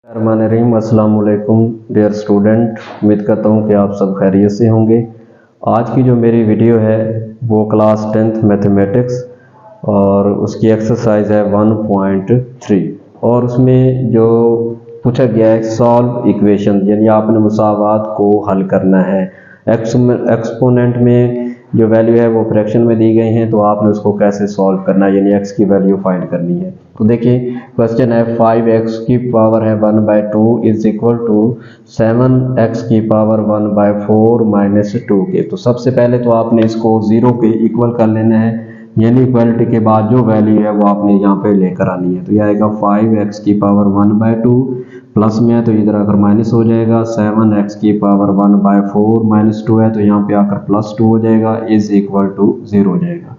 रहीम अस्सलाम वालेकुम dear student. उम्मीद करता हूँ कि आप सब खैरियत से होंगे। आज की जो मेरी वीडियो है वो क्लास 10th मैथमेटिक्स और उसकी एक्सरसाइज है 1.3 और उसमें जो पूछा गया है सॉल्व इक्वेशन, यानी आपने मुसावात को हल करना है। एक्सपोनेंट में जो वैल्यू है वो फ्रैक्शन में दी गई हैं, तो आपने उसको कैसे सॉल्व करना है, यानी x की वैल्यू फाइंड करनी है। तो देखिए क्वेश्चन है 5x की पावर है 1/2 इज इक्वल टू 7x की पावर 1/4 माइनस 2 के। तो सबसे पहले तो आपने इसको 0 के इक्वल कर लेना है, यानी इक्वलिटी के बाद जो वैल्यू है वो आपने यहाँ पे लेकर आनी है। तो यह आएगा 5x की पावर 1/2 प्लस में है तो इधर आकर माइनस हो जाएगा, 7x की पावर 1/4 माइनस 2 है तो यहाँ पे आकर प्लस 2 हो जाएगा, इज इक्वल टू 0 हो जाएगा।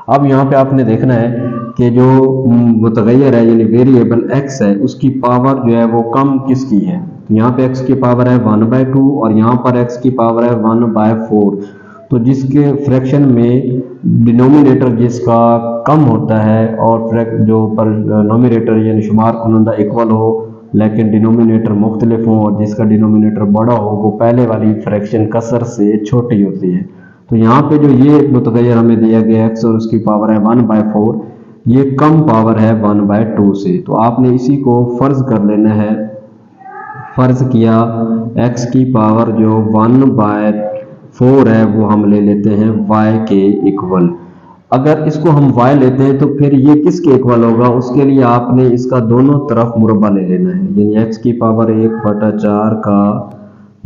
अब यहाँ पे आपने देखना है कि जो मुतगैर है यानी वेरिएबल x है उसकी पावर जो है वो कम किसकी है। यहाँ पे x की पावर है 1/2 और यहाँ पर x की पावर है 1/4। तो जिसके फ्रैक्शन में डिनोमिनेटर जिसका कम होता है और जो पर नोमिनेटर यानी शुमार कुनंदा इक्वल हो लेकिन डिनोमिनेटर मुख्तलिफ हो और जिसका डिनोमिनेटर बड़ा हो वो पहले वाली फ्रैक्शन कसर से छोटी होती है। तो यहाँ पे जो ये मुतगैर हमें दिया गया x और उसकी पावर है 1/4, ये कम पावर है 1/2 से। तो आपने इसी को फर्ज कर लेना है। फर्ज किया x की पावर जो 1/4 है वो हम ले लेते हैं y के इक्वल। अगर इसको हम y लेते हैं तो फिर ये किसके इक्वल होगा, उसके लिए आपने इसका दोनों तरफ मुरब्बा ले लेना है, यानी x की पावर 1/4 का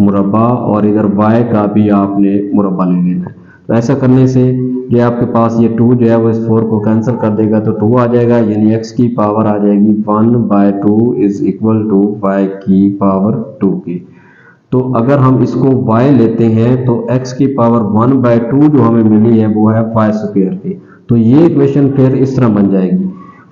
मुरब्बा और इधर y का भी आपने मुरब्बा ले लेना है। तो ऐसा करने से ये आपके पास ये 2 जो है वो इस 4 को कैंसिल कर देगा तो 2 आ जाएगा, यानी x की पावर आ जाएगी 1/2 इज इक्वल टू y की पावर 2 की। तो अगर हम इसको y लेते हैं तो x की पावर 1/2 जो हमें मिली है वो है 5 स्क्वायर की। तो ये इक्वेशन फिर इस तरह बन जाएगी,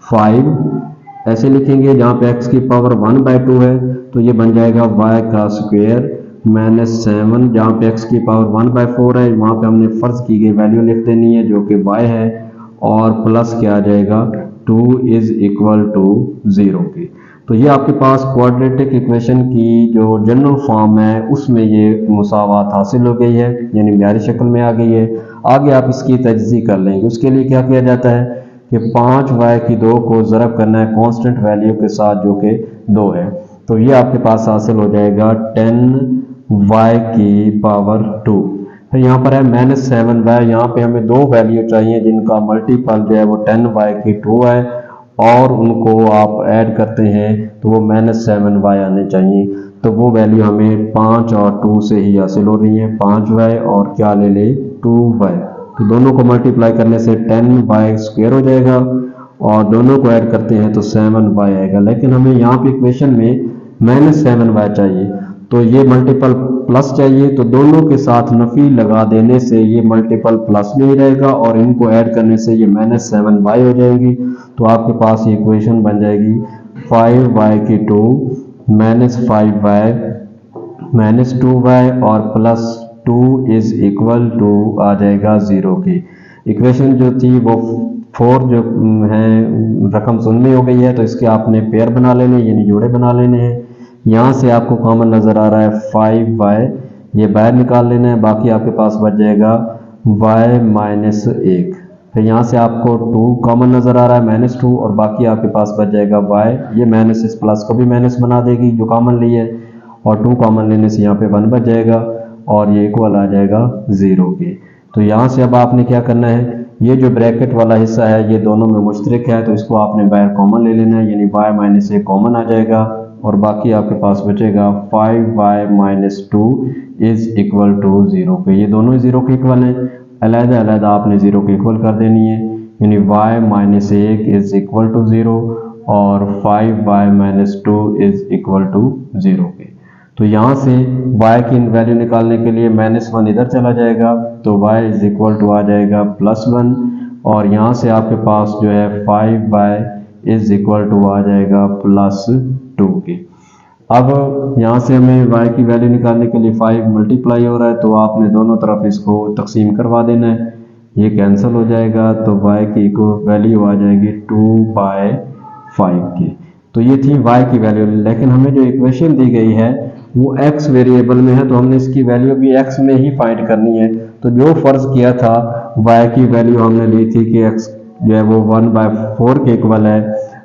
5 ऐसे लिखेंगे जहाँ पे x की पावर 1/2 है तो ये बन जाएगा y का स्क्वायर माइनस 7, जहाँ पे x की पावर 1/4 है वहाँ पे हमने फर्ज की गई वैल्यू लिख देनी है जो कि y है और प्लस क्या आ जाएगा 2 इज इक्वल टू 0 की। तो ये आपके पास क्वाड्रेटिक इक्वेशन की जो जनरल फॉर्म है उसमें ये मुसावात हासिल हो गई है, यानी म्यारी शक्ल में आ गई है। आगे आप इसकी तजज़ी कर लेंगे। उसके लिए क्या किया जाता है कि 5y की 2 को ज़रब करना है कांस्टेंट वैल्यू के साथ जो कि 2 है। तो ये आपके पास हासिल हो जाएगा 10y की पावर 2। फिर यहाँ पर है -7y, यहाँ पे हमें दो वैल्यू चाहिए जिनका मल्टीपल जो है वो 10y की 2 है और उनको आप ऐड करते हैं तो वो -7y आने चाहिए। तो वो वैल्यू हमें 5 और 2 से ही हासिल हो रही है, 5y और क्या ले ले 2y। तो दोनों को मल्टीप्लाई करने से 10y स्क्वायर हो जाएगा और दोनों को ऐड करते हैं तो 7y आएगा। लेकिन हमें यहाँ पे इक्वेशन में -7y चाहिए तो ये मल्टीपल प्लस चाहिए, तो दोनों के साथ नफी लगा देने से ये मल्टीपल प्लस में ही रहेगा और इनको ऐड करने से ये -7y हो जाएगी। तो आपके पास ये इक्वेशन बन जाएगी 5y की 2 -5y -2y और प्लस 2 इज इक्वल टू आ जाएगा 0 की। इक्वेशन जो थी वो 4 जो है रकम सुनने हो गई है तो इसके आपने पेयर बना लेने यानी जोड़े बना लेने हैं। यहाँ से आपको कॉमन नज़र आ रहा है 5y, ये बाहर निकाल लेना है, बाकी आपके पास बच जाएगा y-1। फिर यहाँ से आपको 2 कॉमन नज़र आ रहा है -2 और बाकी आपके पास बच जाएगा y, ये माइनस इस प्लस को भी माइनस बना देगी जो कॉमन ली है और 2 कॉमन लेने से यहाँ पे 1 बच जाएगा और ये इक्वल आ जाएगा 0 के। तो यहाँ से अब आपने क्या करना है, ये जो ब्रैकेट वाला हिस्सा है ये दोनों में मुश्तरक है तो इसको आपने बाहर कॉमन ले लेना है, यानी y-1 कॉमन आ जाएगा और बाकी आपके पास बचेगा 5y-2 इज इक्वल टू 0 पे। ये दोनों 0 के इक्वल हैं, अलग अलग आपने 0 के इक्वल कर देनी है, यानी y-1 इज इक्वल टू 0 और 5y-2 इज इक्वल टू 0 के। तो यहाँ से y की वैल्यू निकालने के लिए -1 इधर चला जाएगा तो y इज इक्वल टू आ जाएगा +1 और यहाँ से आपके पास जो है 5y इज इक्वल टू आ जाएगा +2 की। अब यहाँ से हमें y की वैल्यू निकालने के लिए 5 मल्टीप्लाई हो रहा है तो आपने दोनों तरफ इसको तकसीम करवा देना है, ये कैंसिल हो जाएगा तो y की वैल्यू आ जाएगी 2/5 की। तो ये थी y की वैल्यू, लेकिन हमें जो इक्वेशन दी गई है वो x वेरिएबल में है, तो हमने इसकी वैल्यू भी x में ही फाइंड करनी है। तो जो फर्ज किया था y की वैल्यू हमने ली थी कि x जो है वो 1/4 के इक्वल है,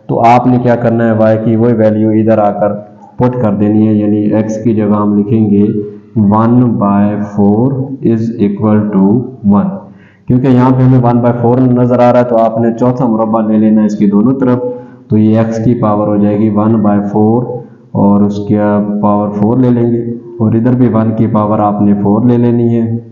तो आपने क्या करना है, y की वही वैल्यू इधर आकर पुट कर देनी है, यानी x की जगह हम लिखेंगे 1/4 इज इक्वल टू 1, क्योंकि यहाँ पे हमें 1/4 नजर आ रहा है, तो आपने चौथा मुरब्बा ले लेना है इसकी दोनों तरफ। तो ये x की पावर हो जाएगी 1/4 और उसके पावर 4 ले लेंगे, और इधर भी 1 की पावर आपने 4 ले लेनी है,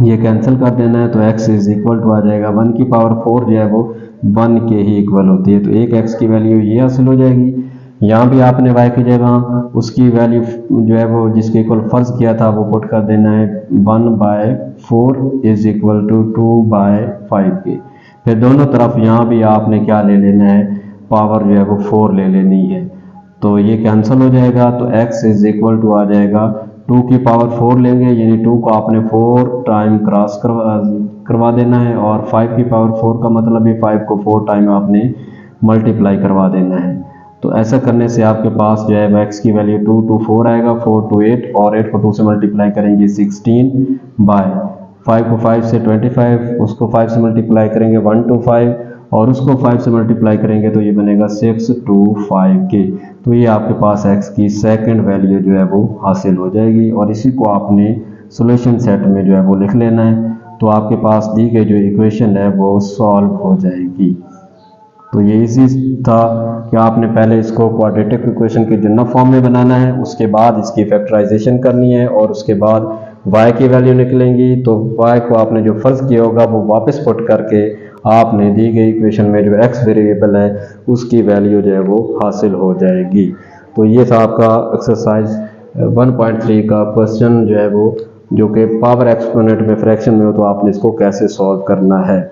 ये कैंसिल कर देना है। तो x इज इक्वल टू आ जाएगा 1 की पावर 4 जो है वो 1 के ही इक्वल होती है, तो एक x की वैल्यू ये हासिल हो जाएगी। यहाँ भी आपने y की जगह उसकी वैल्यू जो है वो जिसके इक्वल फर्ज किया था वो पुट कर देना है 1/4 इज इक्वल टू 2/5 के। फिर दोनों तरफ यहाँ भी आपने क्या ले लेना है, पावर जो है वो 4 ले लेनी है, तो ये कैंसिल हो जाएगा। तो x इज इक्वल टू आ जाएगा 2 की पावर 4 लेंगे, यानी 2 को आपने 4 टाइम क्रॉस करवा देना है, और 5 की पावर 4 का मतलब है 5 को 4 टाइम आपने मल्टीप्लाई करवा देना है। तो ऐसा करने से आपके पास जो है x की वैल्यू 2 to 4 आएगा, 4 to 8, और 8 को 2 से मल्टीप्लाई करेंगे 16/5 को 5 से 25, उसको 5 से मल्टीप्लाई करेंगे 1 to 5, और उसको 5 से मल्टीप्लाई करेंगे तो ये बनेगा 6 to 5 के। तो ये आपके पास x की सेकंड वैल्यू जो है वो हासिल हो जाएगी, और इसी को आपने सॉल्यूशन सेट में जो है वो लिख लेना है, तो आपके पास दी गई जो इक्वेशन है वो सॉल्व हो जाएगी। तो ये इजी था कि आपने पहले इसको क्वाड्रेटिक इक्वेशन के जनरल फॉर्म में बनाना है, उसके बाद इसकी फैक्टराइजेशन करनी है, और उसके बाद y की वैल्यू निकलेंगी, तो y को आपने जो फर्ज किया होगा वो वापस पुट करके आपने दी गई इक्वेशन में जो x वेरिएबल है उसकी वैल्यू जो है वो हासिल हो जाएगी। तो ये था आपका एक्सरसाइज 1.3 का क्वेश्चन जो है वो, जो कि पावर एक्सपोनेंट में फ्रैक्शन में हो, तो आपने इसको कैसे सॉल्व करना है।